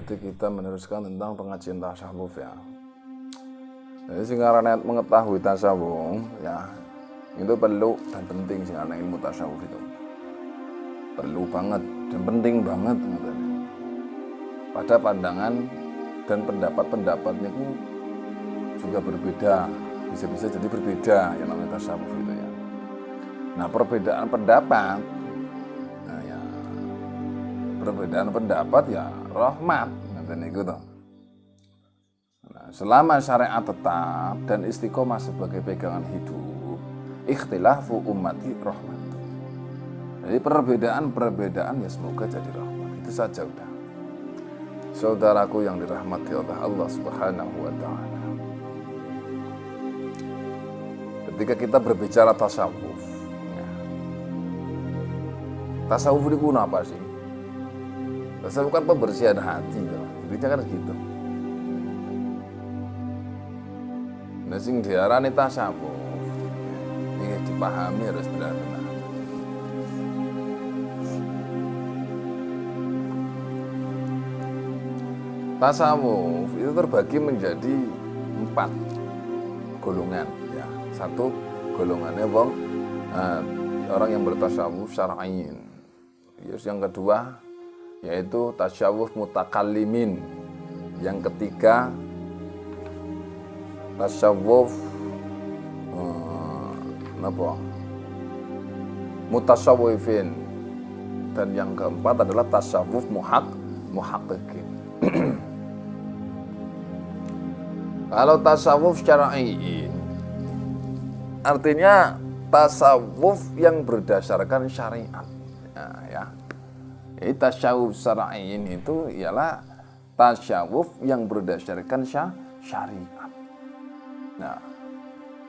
Jadi kita meneruskan tentang pengajian tasawuf ya. Jadi singkaran mengetahui tasawuf ya itu perlu dan penting sih karena ilmu tasawuf itu perlu banget dan penting banget pada pandangan dan pendapat itu juga berbeda, bisa-bisa jadi berbeda yang namanya tasawuf itu ya. Nah perbedaan pendapat, perbedaan pendapat ya rahmat dan itu toh. Nah, selama syariat tetap dan istiqomah sebagai pegangan hidup, ikhtilafu ummati rahmat. Jadi perbedaan ya semoga jadi rahmat. Itu saja udah. Saudaraku yang dirahmati oleh Allah Subhanahu wa taala. Ketika kita berbicara tasawuf, ya. Tasawuf itu apa sih? Tasawuf kan pembersihan hati, intinya kan gitu. Nah, sing diarani tasawuf, ini dipahami harus benar-benar. Tasawuf itu terbagi menjadi 4 golongan. Ya, satu golongannya orang yang bertasawuf syar'iyyin. Yang kedua yaitu tasawuf mutakallimin. Yang ketiga tasawuf mutasawwifin. Dan yang keempat adalah tasawuf muhaqqiqin. Kalau tasawuf syar'iyyin artinya tasawuf yang berdasarkan syariat. Ya. Jadi tasawuf syar'iyyin itu ialah tasawuf yang berdasarkan syariat. Nah,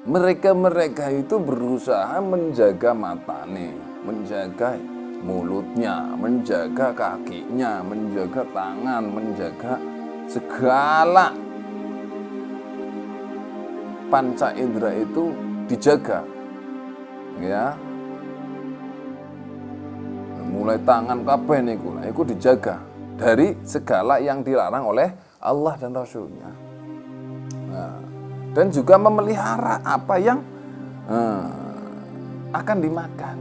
mereka itu berusaha menjaga matanya, menjaga mulutnya, menjaga kakinya, menjaga tangan, menjaga segala panca indera itu dijaga. Ya. Mulai tangan kabeh niku dijaga dari segala yang dilarang oleh Allah dan Rasulnya. Nah, dan juga memelihara apa yang akan dimakan.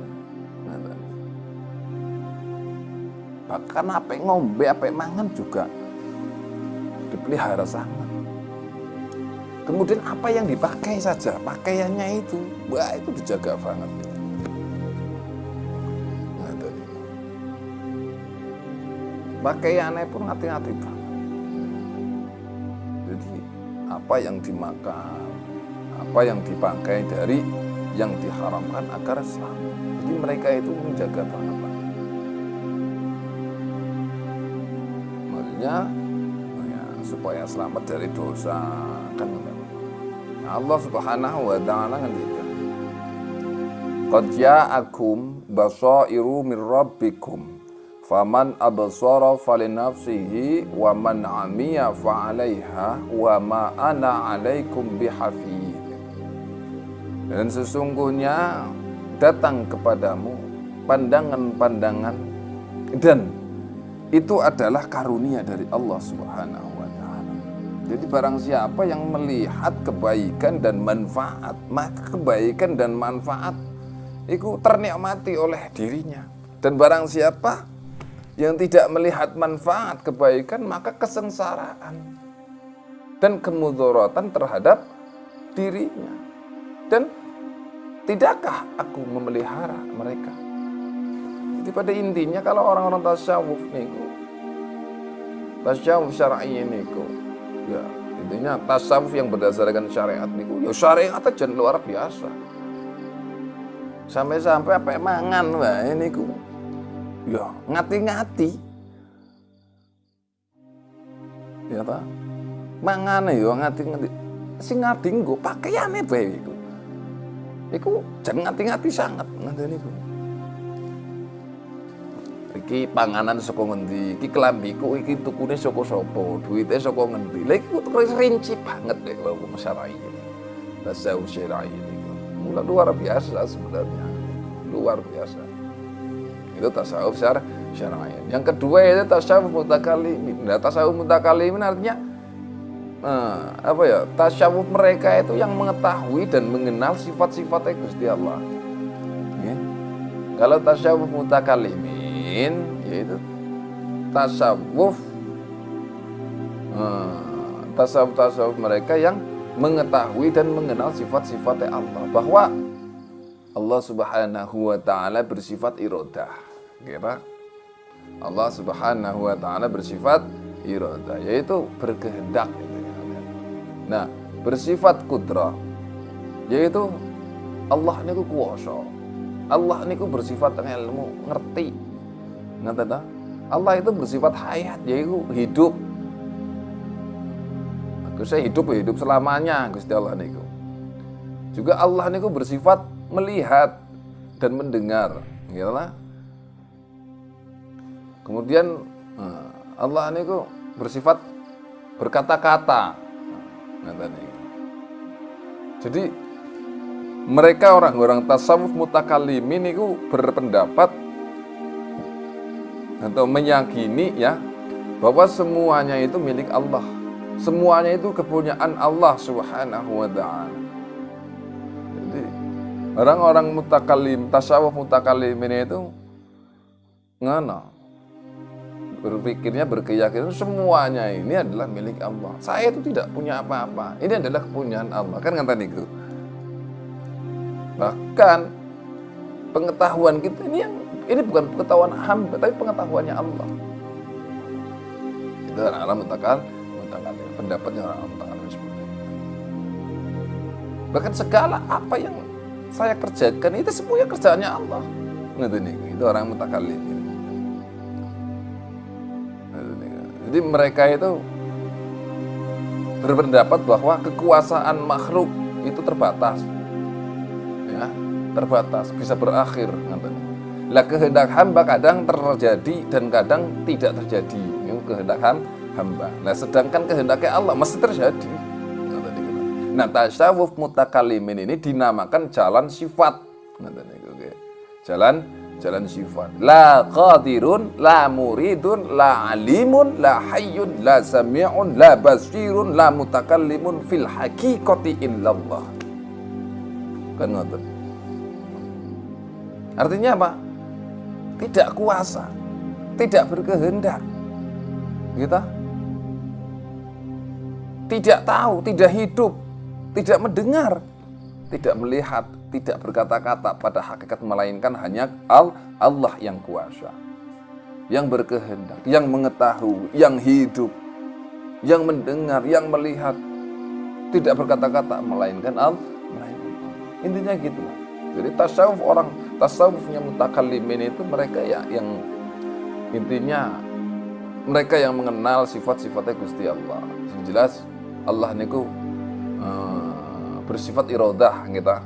Bahkan apa ngombe, apa mangan juga dipelihara sangat. Kemudian apa yang dipakai saja, pakaiannya itu, itu dijaga banget. Pakaiannya pun hati-hati banget. Jadi apa yang dimakan, apa yang dipakai dari yang diharamkan agar selamat. Jadi mereka itu menjaga banget. Maksudnya ya, supaya selamat dari dosa kan. Allah Subhanahu wa taala ngendikan, "Qad ja'akum basairu mir rabbikum." Faman absara falinafsihi wa man amiya fa'alaiha wa ma ana 'alaikum bihafiz. Dan sesungguhnya datang kepadamu pandangan-pandangan dan itu adalah karunia dari Allah Subhanahu wa taala. Jadi barang siapa yang melihat kebaikan dan manfaat, maka kebaikan dan manfaat itu ternikmati oleh dirinya. Dan barang siapa yang tidak melihat manfaat kebaikan, maka kesengsaraan dan kemudaratan terhadap dirinya. Dan tidakkah aku memelihara mereka? Jadi pada intinya kalau orang-orang tasawuf niku, tasawuf syar'iyyin niku, ya intinya tasawuf yang berdasarkan syariat niku, ya syariat aja luar biasa. Sampai-sampai apa mangan wae niku. Ya, ngati-ngati. Ya ta? Mangane ya ngati-ngati. Sing ngati nggo pakaiane bae iku. Iku jan ngati-ngati sanget ngene niku. Iki panganan saka ngendi? Iki klambiku iki tukune saka sapa? Duite saka ngendi? Lha iku rinci banget nek wong syar'i. Tasawuf syar'i niku. Luar biasa sebenarnya. Luar biasa. Itu tasawuf syar'iyyan. Yang kedua itu tasawuf mutakallimin. Nah, tasawuf mutakallimin artinya tasawuf mereka itu yang mengetahui dan mengenal sifat-sifatnya Gusti Allah. Ya. Kalau tasawuf mutakallimin yaitu tasawuf mereka yang mengetahui dan mengenal sifat-sifatnya Allah, bahwa Allah Subhanahu wa taala bersifat iradah. Kira Allah Subhanahu wa taala bersifat iradah, yaitu berkehendak. Nah, bersifat kudrah, yaitu Allah niku kuwasa. Allah niku bersifat ilmu, ngerti. Ngerti? Allah itu bersifat hayat, yaitu hidup. Saya hidup selamanya Gusti Allah niku. Juga Allah niku bersifat melihat dan mendengar, gitu lah. Kemudian Allah niku bersifat berkata-kata. Jadi mereka orang-orang tasawuf mutakallimin niku berpendapat atau meyakini ya bahwa semuanya itu milik Allah. Semuanya itu kepunyaan Allah Subhanahu wa taala. Jadi orang-orang tasawuf mutakallimin itu berpikirnya, berkeyakinan semuanya ini adalah milik Allah. Saya itu tidak punya apa-apa. Ini adalah kepunyaan Allah. Kan kata niku. Bahkan pengetahuan kita ini bukan pengetahuan hamba, tapi pengetahuannya Allah. Itu orang-orang mutakallimin. Pendapatnya orang mutakallim seperti itu. Bahkan segala apa yang saya kerjakan itu semuanya kerjaannya Allah. Itu orang mutakallimin. Jadi mereka itu berpendapat bahwa kekuasaan makhluk itu terbatas, ya, terbatas, bisa berakhir. Lah kehendak hamba kadang terjadi dan kadang tidak terjadi. Itu kehendak hamba. Nah, sedangkan kehendaknya Allah mesti terjadi. Nah, tasawuf mutakallimin ini dinamakan jalan sifat. Jalan sifat. La qadirun, la muridun, la alimun, la hayyun, la sami'un, la basirun, la mutakallimun fil haqiqati illallah. Kan ngoten. Artinya apa? Tidak kuasa, tidak berkehendak. Gitu? Tidak tahu, tidak hidup, tidak mendengar, tidak melihat, tidak berkata-kata pada hakikat, melainkan hanya Allah yang kuasa, yang berkehendak, yang mengetahui, yang hidup, yang mendengar, yang melihat, tidak berkata-kata, melainkan Allah. Intinya gitu. Jadi tasawufnya mutakallimin itu mereka yang intinya mereka yang mengenal sifat-sifatnya Gusti Allah. Yang jelas Allah niku bersifat iradah gitu.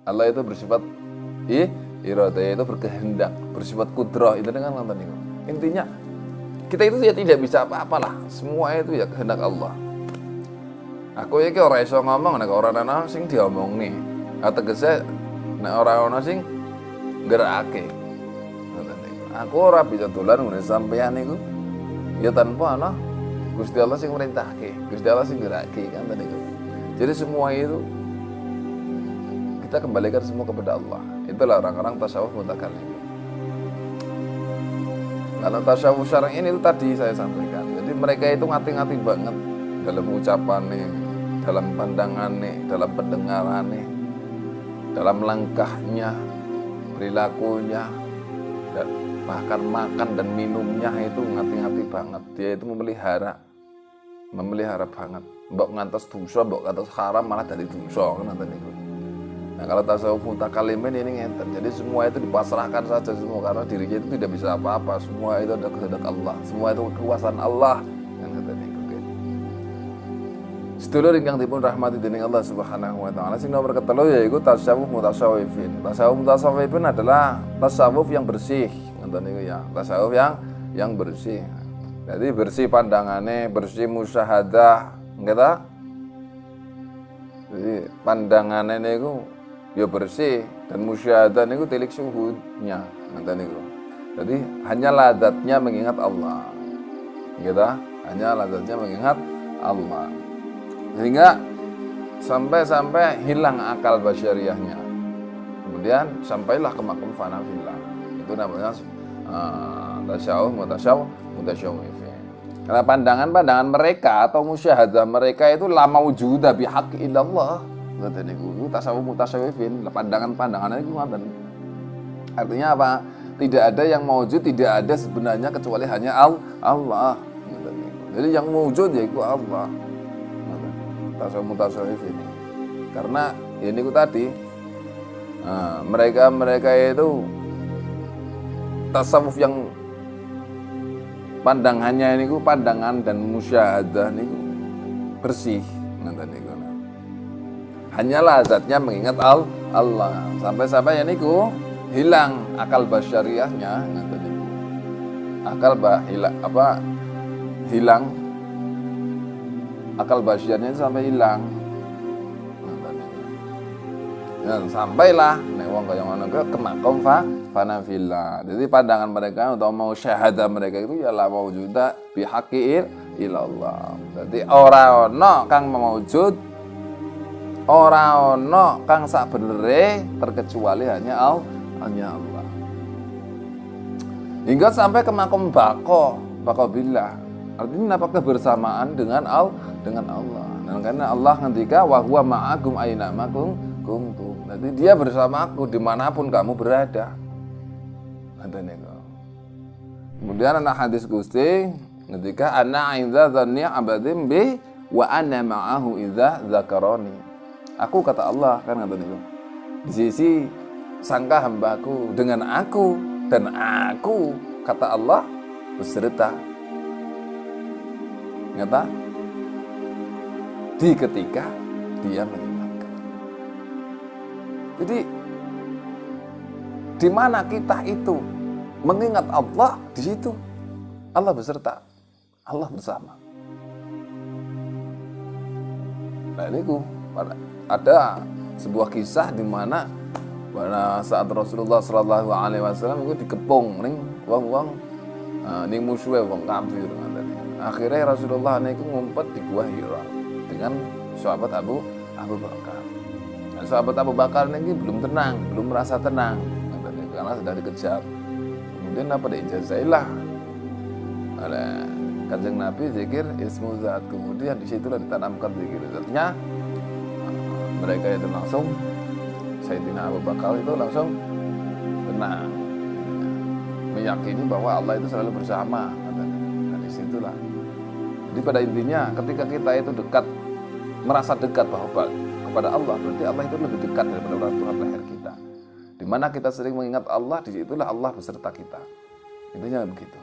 Allah itu bersifat iradah, itu berkehendak, bersifat kudrah, itu dengan nonton niku. Intinya kita itu ya tidak bisa apa-apalah. Semua itu ya kehendak Allah. Aku iki ora iso ngomong nek ora ana sing diomongne. Tegese nek ora ana sing gerakake. Aku ora bisa dolan ngene sampeyan niku ya tanpa ana Gusti Allah sing merintahke, Gusti Allah sing gerakake kan tadi. Jadi semua itu kita kembalikan semua kepada Allah. Itulah orang-orang tasawuf mutakallim. Kalau tasawuf syar'i ini itu tadi saya sampaikan. Jadi mereka itu ngati-ngati banget dalam ucapannya, dalam pandangannya, dalam pendengarannya, dalam langkahnya, perilakunya, dan bahkan makan dan minumnya itu ngati-ngati banget. Dia itu memelihara banget. Mbok ngantos dosa, mbok ngantos haram malah dari dosa kan nanti itu. Nah, kalau tasawuf mutakallimin ini ngeten. Jadi semua itu dipasrahkan saja semua karena dirinya itu tidak bisa apa-apa. Semua itu ada kehendak Allah. Semua itu kekuasaan Allah kan ngeten niku. Sedulur ingkang dipun rahmati dening Allah Subhanahu wa taala, sing nomor ketelu yaiku tasawuf mutasawwifin. Tasawuf mutasawwifin adalah tasawuf yang bersih, ngoten niku ya. Tasawuf yang bersih. Jadi bersih pandangannya, bersih musyahadah, gitu. Jadi pandangannya niku ya bersih dan musyahadah niku tilik suhudnya. Ngeten niku. Jadi hanya lazatnya mengingat Allah. Gitu. Hanya lazatnya mengingat Allah. Sehingga sampai hilang akal basyariahnya. Kemudian sampailah ke makom fana fillah. Itu namanya mutasyawwifin. Karena pandangan mereka atau musyahadah mereka itu la maujuda bihaqqi illallah. Ngoten niku tasawuf mutasyawwifin, pandangan-pandangan itu ngoten. Artinya apa? Tidak ada yang maujud, tidak ada sebenarnya kecuali hanya Allah. Ngoten niku. Jadi yang maujud yaitu Allah. Tasawuf mutasyawwifin. Karena ini tadi mereka itu tasawuf yang pandangannya ini pandangan dan musyahadah ini bersih, hanyalah zatnya mengingat Allah. Sampai niku hilang akal basyariahnya, hilang akal basyariahnya sampai hilang. Dan sampailah nek wong kaya ngono ke makom fana fillah. Jadi pandangan mereka untuk mau syahadah mereka itu ya la maujuda bihaqqi ilallah. Jadi ora ono kang maujud, ora ono kang sak benere terkecuali hanya Allah. Hingga sampai ke makom bako billah. Artinya apa kebersamaan dengan Allah. Dan karena Allah ngendika wa huwa ma'akum aina makum kuntum. Jadi dia bersama aku dimanapun kamu berada. Kemudian anak hadis Gusti ketika ana inza dzanni abadim bi wa ana ma'ahu idza dzakarani. Aku kata Allah kan kata niku. Di sisi sangka hambaku dengan aku dan aku kata Allah beserta. Nyata di ketika dia mengingatkan. Jadi di mana kita itu mengingat Allah, di situ Allah beserta, Allah bersama. Nah ini ada sebuah kisah di mana pada saat Rasulullah Shallallahu Alaihi Wasallam itu dikepung ning wong ning musuhe wong kafir. Akhirnya Rasulullah itu ngumpet di gua Hira dengan sahabat Abu Bakar. Nah, sahabat Abu Bakar ini belum tenang, belum merasa tenang karena sudah dikejar. Kemudian apa diijazailah oleh Kanjeng Nabi zikir ismu zat. Kemudian disitulah ditanamkan zikir zatnya. Mereka itu langsung Sayyidina Abu Bakar itu langsung tenang, meyakini bahwa Allah itu selalu bersama. Dan disitulah. Jadi pada intinya ketika kita itu dekat, merasa dekat bahwa kepada Allah, berarti Allah itu lebih dekat daripada orang tua leher kita. Di mana kita sering mengingat Allah, disitulah Allah beserta kita. Intinya begitu.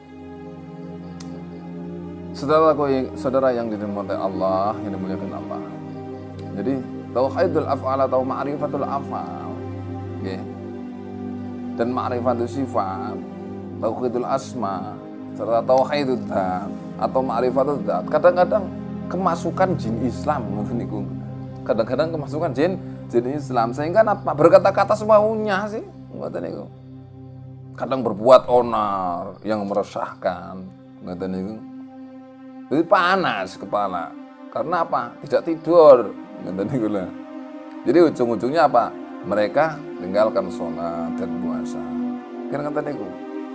Saudara yang dimuliakan Allah, yang dimuliakan Allah. Jadi tauhidul af'al atau ma'rifatul af'al, okay. Dan ma'rifatul sifat, tauhidul asma, serta tauhidul dzat atau ma'rifatul dzat. Kadang-kadang kemasukan jin Islam, kadang-kadang kemasukan jin Islam sehingga apa berkata-kata semaunya sih, ngoten niku. Kadang berbuat onar yang meresahkan, ngoten niku. Jadi panas kepala. Karena apa? Tidak tidur, ngoten niku lah. Jadi ujung-ujungnya apa? Mereka tinggalkan sholat dan puasa. Kan ngoten niku.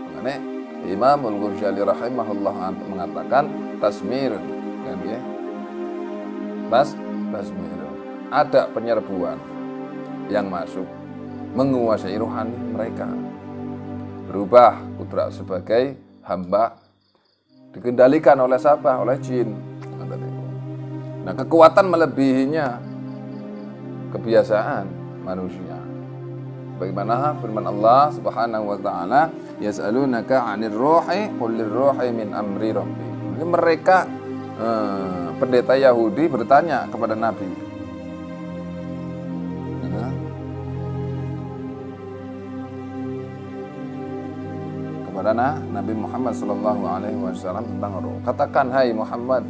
Makanya Imam Al-Ghazali rahimahullah mengatakan tasmir, kan ya? Tasmir. Ada penyerbuan yang masuk menguasai rohani mereka, berubah kudrat sebagai hamba, dikendalikan oleh siapa? Oleh jin. Nah kekuatan melebihinya kebiasaan manusia. Bagaimana firman Allah Subhanahu wa taala, yas'alunaka 'anir ruhi qul lir-ruhi min amri rabbi. Jadi mereka pendeta Yahudi bertanya kepada Nabi. Kepada Nabi Muhammad sallallahu alaihi wasallam tentang ruh. Katakan, hai Muhammad,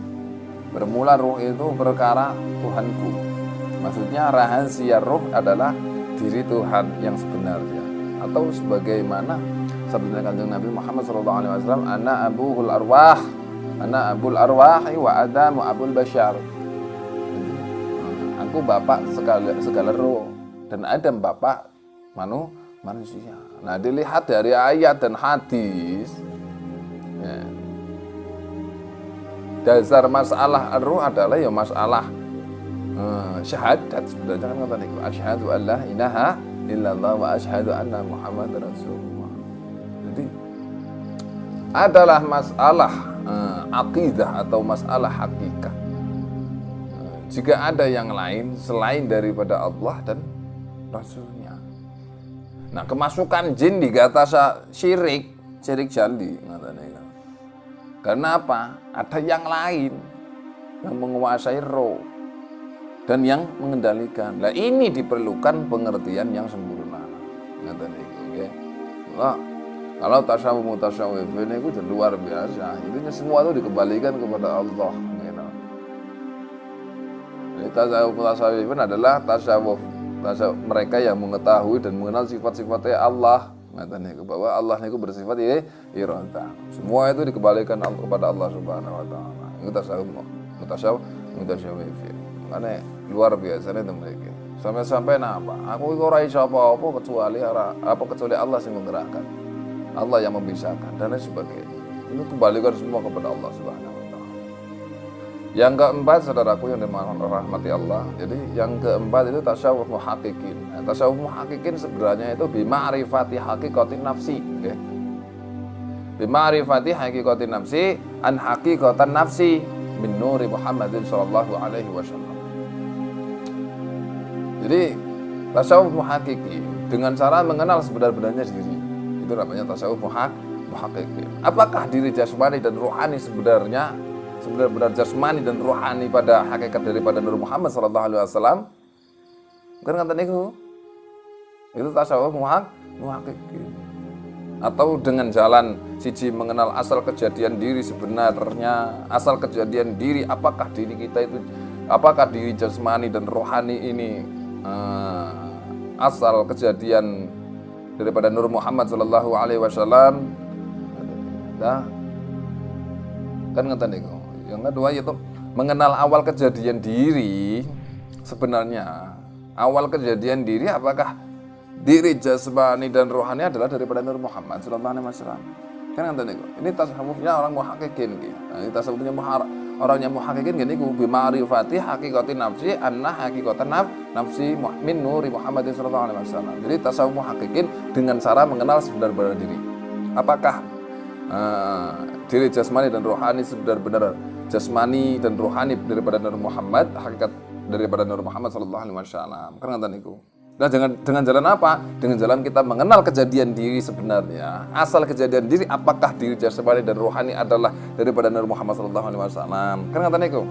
bermula ruh itu perkara Tuhanku. Maksudnya rahasia ruh adalah diri Tuhan yang sebenarnya, atau sebagaimana sabda Kanjeng Nabi Muhammad sallallahu alaihi wasallam, ana abuhul arwah, ana abul arwahi wa Adam wa abul bashar. Aku bapak segala roh dan Adam bapak manusia. Nah, dilihat dari ayat dan hadis, ya, dasar masalah roh adalah ya masalah syahadat. Sebenarnya kan kata niku, asyhadu an la ilaha illallah wa asyhadu anna muhammadar rasulullah. Jadi adalah masalah akidah atau masalah hakikat. Jika ada yang lain selain daripada Allah dan Rasulnya. Nah, kemasukan jin dikata syirik jali. Karena apa? Ada yang lain yang menguasai roh dan yang mengendalikan. Nah, ini diperlukan pengertian yang sempurna. Kalau tasawuf mutasawwif ini itu luar biasa. Intinya semua itu dikembalikan kepada Allah. Tasawuf mutasawwifin adalah tasawuf mereka yang mengetahui dan mengenal sifat-sifatnya Allah. Bahwa Allah itu bersifat iradah. Semua itu dikembalikan kepada Allah Subhanahu wa taala. Itu tasawuf mutasawwifin. Makanya luar biasa itu mereka. Sampai apa? Aku itu ora iso apa-apa kecuali Allah yang menggerakkan. Allah yang memisahkan dan lain sebagainya. Ini kembalikan semua kepada Allah Subhanahu wa taala. Yang keempat, saudaraku yang dirahmati Allah. Jadi yang keempat itu tasawuf muhaqqiqin. Nah, tasawuf muhaqqiqin sebenarnya itu bima'rifati haqiqatin nafsi, okay? Bima'rifati haqiqatin nafsi an haqiqatan nafsi min nuri Muhammadin sallallahu alaihi wasallam. Jadi tasawuf muhaqqiqin dengan cara mengenal sebenar-benarnya diri. Itu namanya tasawuf muhaqqiqin. Apakah diri jasmani dan rohani sebenarnya benar-benar jasmani dan rohani pada hakikat daripada Nur Muhammad sallallahu alaihi wasallam? Kan kata niku. Itu tasawuf muhaqqiqin. Atau dengan jalan siji mengenal asal kejadian diri sebenarnya, asal kejadian diri, apakah diri kita itu, apakah diri jasmani dan rohani ini asal kejadian daripada Nur Muhammad sallallahu alaihi wasallam. Nah, kan ngeten niku. Yang kedua yaitu mengenal awal kejadian diri sebenarnya. Awal kejadian diri apakah diri jasmani dan rohani adalah daripada Nur Muhammad sallallahu alaihi wasallam. Kan ngeten niku. Ini tasawufnya orang muhaqqiqin iki. Nah, ini tasawufnya orang yang muhaqqiqin gini ku bima'rifati haqiqatin nafsi anna haqiqatan nafsi min nuri Muhammadin sallallahu alaihi wasallam. Jadi tasawuf muhaqqiqin dengan cara mengenal sebenar-benar diri. Apakah diri jasmani dan rohani sebenar-benar jasmani dan rohani daripada Nur Muhammad, hakikat daripada Nur Muhammad sallallahu alaihi wasallam. Kan ngoten niku. Nah, dengan jalan apa? Dengan jalan kita mengenal kejadian diri sebenarnya. Asal kejadian diri, apakah diri jasmani dan rohani adalah daripada Nur Muhammad sallallahu alaihi wasallam. Kan ngoten niku.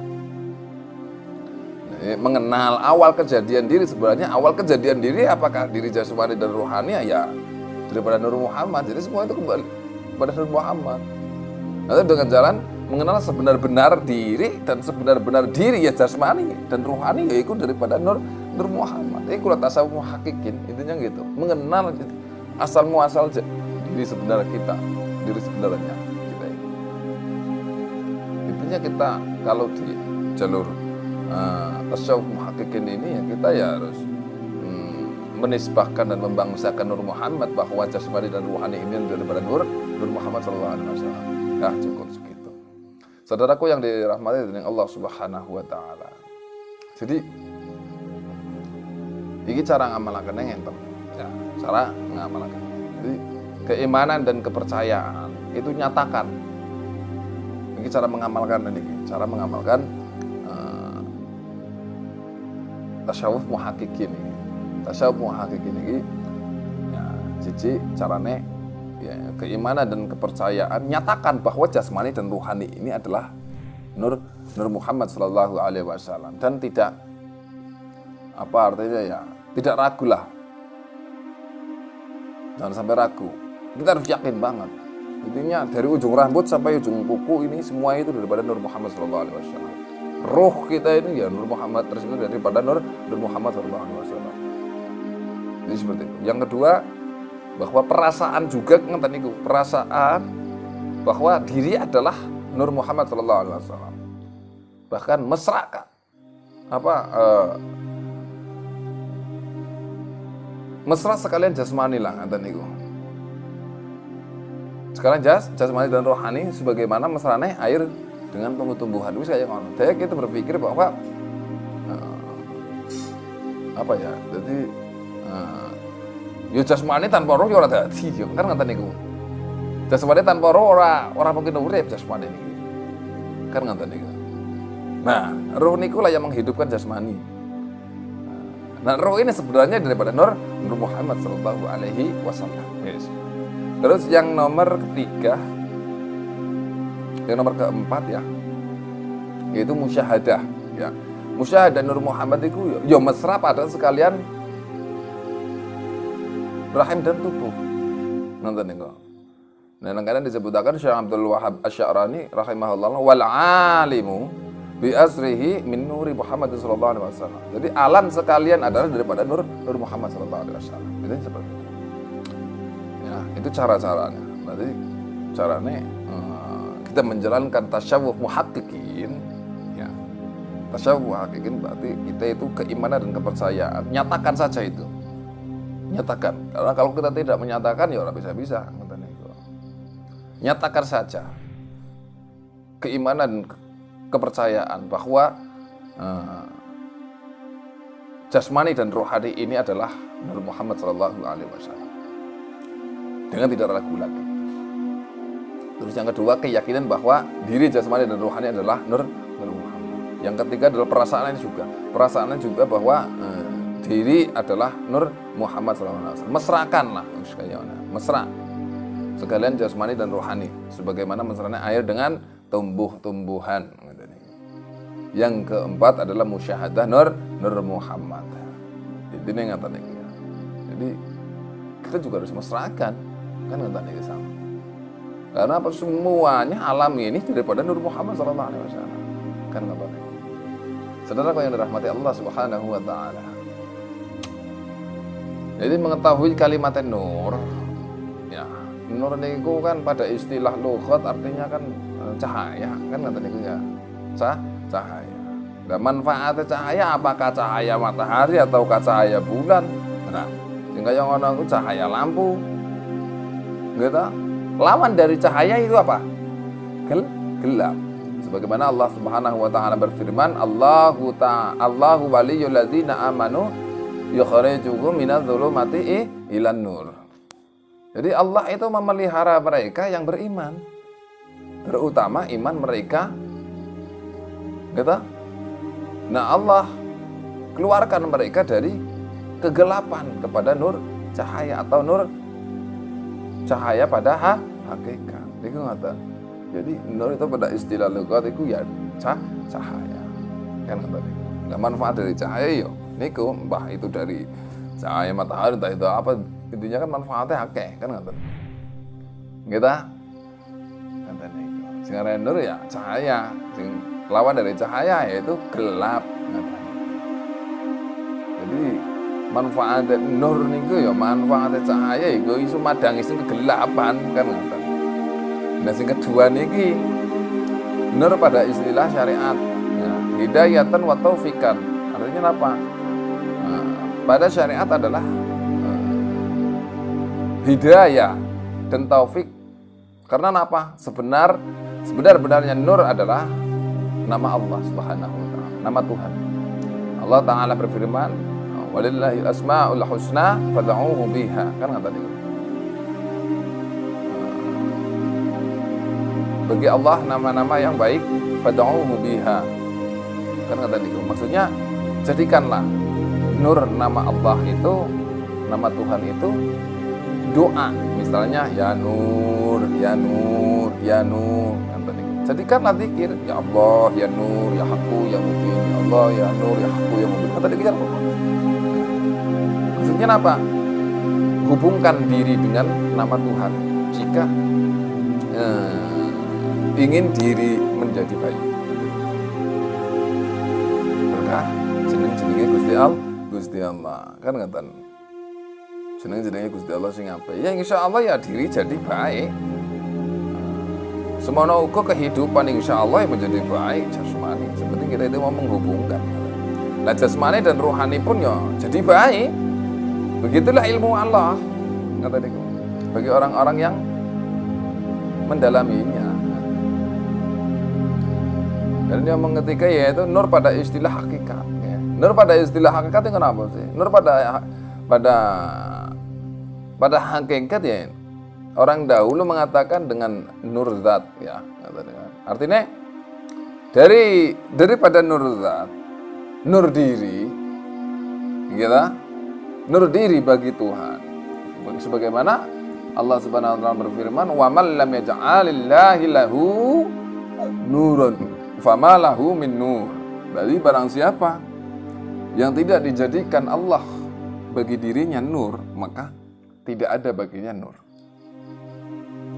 Mengenal awal kejadian diri sebenarnya, awal kejadian diri apakah diri jasmani dan rohani ya daripada Nur Muhammad. Jadi semua itu kembali kepada Nur Muhammad. Nah, dengan jalan mengenal sebenar-benar diri dan sebenar-benar diri ya jasmani dan rohani ya ikut daripada Nur Muhammad. Itu tasawuf muhaqqiqin, intinya gitu. Mengenal asal muasal diri sebenar kita, diri sebenarnya kita. Intinya kita kalau di jalur tasawuf muhaqqiqin ini ya kita ya harus menisbahkan dan membangsakan Nur Muhammad bahwa jasmani dan rohani ini daripada Nur Muhammad sallallahu alaihi wasallam. Ya cukup segitu. Saudaraku yang dirahmati oleh Allah Subhanahu wa taala. Jadi iki cara ngamalaken ngenten. Ya, cara ngamalaken. Jadi keimanan dan kepercayaan itu nyatakan. Ini cara mengamalkan ini, cara mengamalkan tasawuf muhaqqiqin ini. Tasawuf muhaqqiqin ini ya siji carane ya, keimanan dan kepercayaan nyatakan bahwa jasmani dan rohani ini adalah Nur Muhammad sallallahu alaihi wasallam dan tidak apa artinya ya tidak ragu lah, jangan sampai ragu, kita harus yakin banget. Intinya dari ujung rambut sampai ujung kuku ini semua itu daripada Nur Muhammad sallallahu alaihi wasallam. Roh kita ini ya Nur Muhammad tersebut daripada Nur Muhammad sallallahu alaihi wasallam. Jadi seperti itu. Yang kedua, bahwa perasaan juga ngeten niku, perasaan bahwa diri adalah Nur Muhammad sallallahu alaihi wasallam. Bahkan mesra Kak. Mesra sekalian jasmani lah ngeten niku. Sekarang jasmani dan rohani sebagaimana mesrane air dengan tumbuh-tumbuhan. Wis kaya ngono. Saya kita berpikir bahwa jadi ya jasmani tanpa roh ya ora dadi ya kan ngeten niku. Jasmani tanpa roh ora mungkin urip jasmani niki. Kan ngeten niku. Nah, roh niku lah yang menghidupkan jasmani. Nah, roh ini sebenarnya daripada Nur Muhammad sallallahu alaihi wasallam. Yes. Terus yang nomor ketiga, yang nomor keempat ya, yaitu musyahadah. Ya, musyahadah Nur Muhammad itu ya mesra pada sekalian rahim dan tubuh. Nonton niku. Nah, kadang disebutkan Syekh Abdul Wahab Asy-Sya'rani rahimahullah wal alimu bi asrihi min nuri Muhammad sallallahu alaihi wasallam. Jadi alam sekalian adalah daripada Nur Muhammad sallallahu alaihi wasallam. Itu seperti itu. Ya, itu cara-caranya. Berarti caranya kita menjalankan tasyawuf muhaqqiqin, ya. Tasyawuf muhaqqiqin berarti kita itu keimanan dan kepercayaan. Nyatakan saja itu. Nyatakan. Karena kalau kita tidak menyatakan ya orang bisa-bisa. Nyatakan saja keimanan dan kepercayaan bahwa jasmani dan rohani ini adalah Nur Muhammad sallallahu alaihi wasallam. Dengan tidak ragu lagi. Terus yang kedua, keyakinan bahwa diri jasmani dan rohani adalah Nur Muhammad. Yang ketiga adalah perasaan juga. Perasaan juga bahwa diri adalah Nur Muhammad SAW. Mesrakanlah, mesra. Sekalian jasmani dan rohani. Sebagaimana mesranya air dengan tumbuh-tumbuhan. Yang keempat adalah musyahadah Nur Muhammad. Ini yang ngatakan ya. Jadi kita juga harus mesrakan. Kan ngatakan ini sama. Karena apa semuanya alam ini daripada Nur Muhammad SAW. Kan ngatakan. Saudara yang dirahmati Allah Subhanahu wa taala. Jadi mengetahui kalimat nur, ya, nur niku kan pada istilah lughat artinya kan cahaya, kan kata niku ya. Cahaya. Nah, manfaatnya cahaya apakah cahaya matahari atau cahaya bulan? Nah, sehingga yang ono cahaya lampu. Gitu. Lawan dari cahaya itu apa? Gelap. Sebagaimana Allah Subhanahu wa taala berfirman, Allahu waliyul ladzina amanu yukhrijuhum minadh-dhulumati ilan nur. Jadi Allah itu memelihara mereka yang beriman. Terutama iman mereka. Gitu? Nah, Allah keluarkan mereka dari kegelapan kepada nur cahaya atau nur cahaya pada hakikat. Itu ngata. Jadi nur itu pada istilah lughat itu ya cahaya. Kan ngata. Nah, manfaat dari cahaya yo niku mbah itu dari cahaya matahari entah itu apa, intinya kan manfaatnya akeh kan ngoten. Kita ngoten niku. Sing aran nur ya cahaya, sing lawan dari cahaya yaitu gelap ngoten. Jadi manfaat nur niku ya manfaat cahaya iku iso madangi sing kegelapan kan ngoten. Nah sing kedua niki nur pada istilah syariat ya, hidayatan wa taufikan. Artinya apa? Pada syariat adalah hidayah dan taufik. Karena apa? Sebenar-benarnya nur adalah nama Allah Subhanahu wa taala, nama Tuhan. Allah taala berfirman, "Walillahil asmaul husna fad'uuhu biha." Kan kata dia. Bagi Allah nama-nama yang baik, fad'uuhu biha. Kan kata dia. Maksudnya jadikanlah nur nama Allah itu, nama Tuhan itu doa. Misalnya ya nur, ya nur, ya nur. Jadikanlah zikir, ya Allah, ya nur, ya haqqu, ya mubin. Ya Allah, ya nur, ya haqqu, ya mubin. Kata dia maksudnya apa? Hubungkan diri dengan nama Tuhan jika ingin diri menjadi baik. Berkah jeneng-jenenge Gusti Allah kan ngaten. jenenge Gusti Allah sing apik. Ya insyaallah ya diri jadi baik. Semono uga kehidupan insyaallah yang menjadi baik jasmani. Sepenting kita itu mau menghubungkan. Nah jasmani dan rohani pun ya jadi baik. Begitulah ilmu Allah. Kata dia. Bagi orang-orang yang mendalaminya. Dan yang mengetika yaitu nur pada istilah hakikat. Ya. Nur pada istilah hakikat itu kenapa sih? Nur pada hakikat ya. Orang dahulu mengatakan dengan nur zat ya. Artinya daripada nur zat, nur diri, gitu, nur diri bagi Tuhan. Sebagaimana Allah Subhanahu wa taala berfirman, "Wa man lam yaj'alillahi lahu nuran, fama lahu min nur." Berarti barang siapa yang tidak dijadikan Allah bagi dirinya nur, maka tidak ada baginya nur.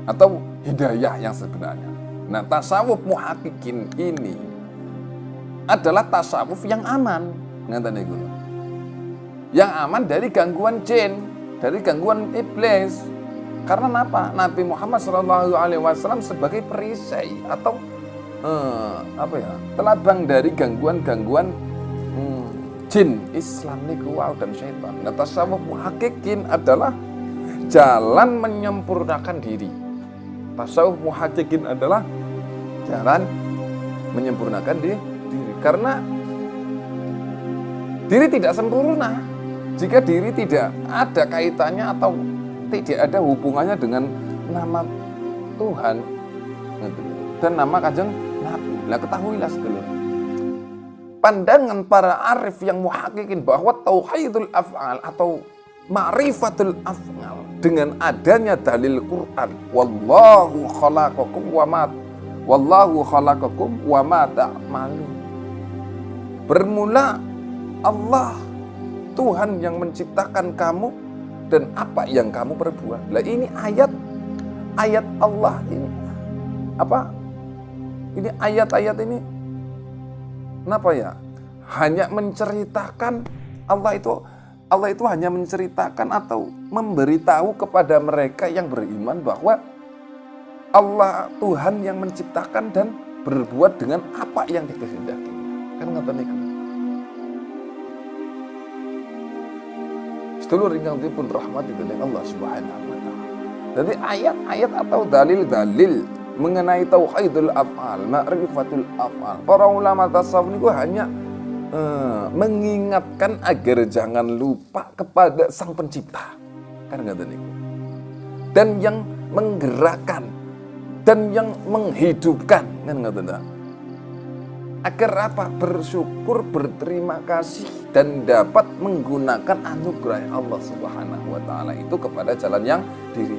Atau hidayah yang sebenarnya. Nah, tasawuf muhakkikin ini adalah tasawuf yang aman, ngeten niku. Yang aman dari gangguan jin, dari gangguan iblis. Karena apa? Nabi Muhammad SAW sebagai perisai atau telabang dari gangguan-gangguan jin, Islam niku dan syaitan. Nah, tasawuf muhakkikin adalah jalan menyempurnakan diri. Tasawuf muhakkikin adalah jalan menyempurnakan diri. Karena diri tidak sempurna jika diri tidak ada kaitannya atau tidak ada hubungannya dengan nama Tuhan dan nama Kanjeng Nabi. Lah ketahuilah sedulur, pandangan para arif yang muhakkikin bahwa tauhidul af'al atau ma'rifatul af'al dengan adanya dalil Quran, wallahu khalaqakum wa ma ta'malun. Bermula Allah, Tuhan yang menciptakan kamu dan apa yang kamu perbuat. Lah ini ayat Allah ini. Apa? Ini ayat-ayat ini kenapa ya? Hanya menceritakan Allah itu hanya menceritakan atau memberitahu kepada mereka yang beriman bahwa Allah Tuhan yang menciptakan dan berbuat dengan apa yang dikehendaki. Kan ngoten niku. Sedulur ingkang dipun rahmati dening Allah Subhanahu wa taala. Jadi ayat-ayat atau dalil-dalil mengenai tauhidul af'al, ma'rifatul af'al. Para ulama tasawuf niku hanya mengingatkan agar jangan lupa kepada Sang Pencipta. Kan ngoten niku. Dan yang menggerakkan dan yang menghidupkan, kan ngoten ta. Agar apa? Bersyukur, berterima kasih dan dapat menggunakan anugerah Allah Subhanahu wa taala itu kepada jalan yang diri.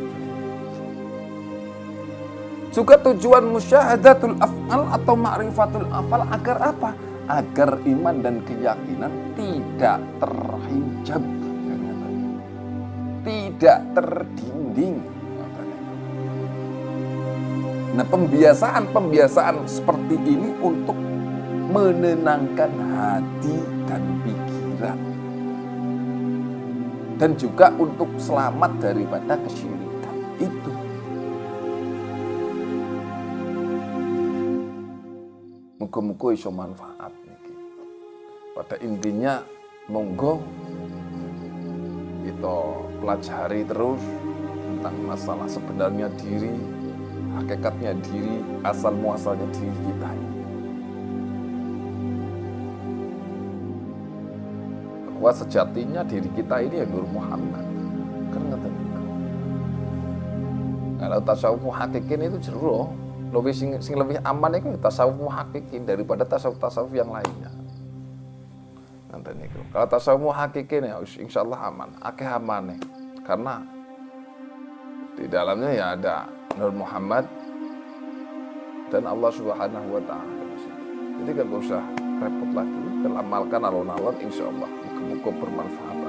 Juga tujuan musyahadatul af'al atau ma'rifatul af'al agar apa? Agar iman dan keyakinan tidak terhijab, tidak terdinding. Nah, pembiasaan seperti ini untuk menenangkan hati dan pikiran dan juga untuk selamat daripada kesyirikan itu. Muga-muga iso manfaat niki. Pada intinya monggo kita pelajari terus tentang masalah sebenarnya diri, hakikatnya diri, asal muasalnya diri kita ini. Bahwa sejatinya diri kita ini ya Nur Muhammad. Karena kalau tasawuf muhakkikin itu jero, lebih sing lebih aman itu tasawuf muhakkikin daripada tasawuf yang lainnya. Nanti niku. Kalau tasawuf muhakkikin ya insyaallah aman, akeh amane. Karena di dalamnya ya ada Nur Muhammad dan Allah Subhanahu wa taala. Jadi kan gak usah repot lagi, kita amalkan alon-alon insyaallah. Muga bermanfaat.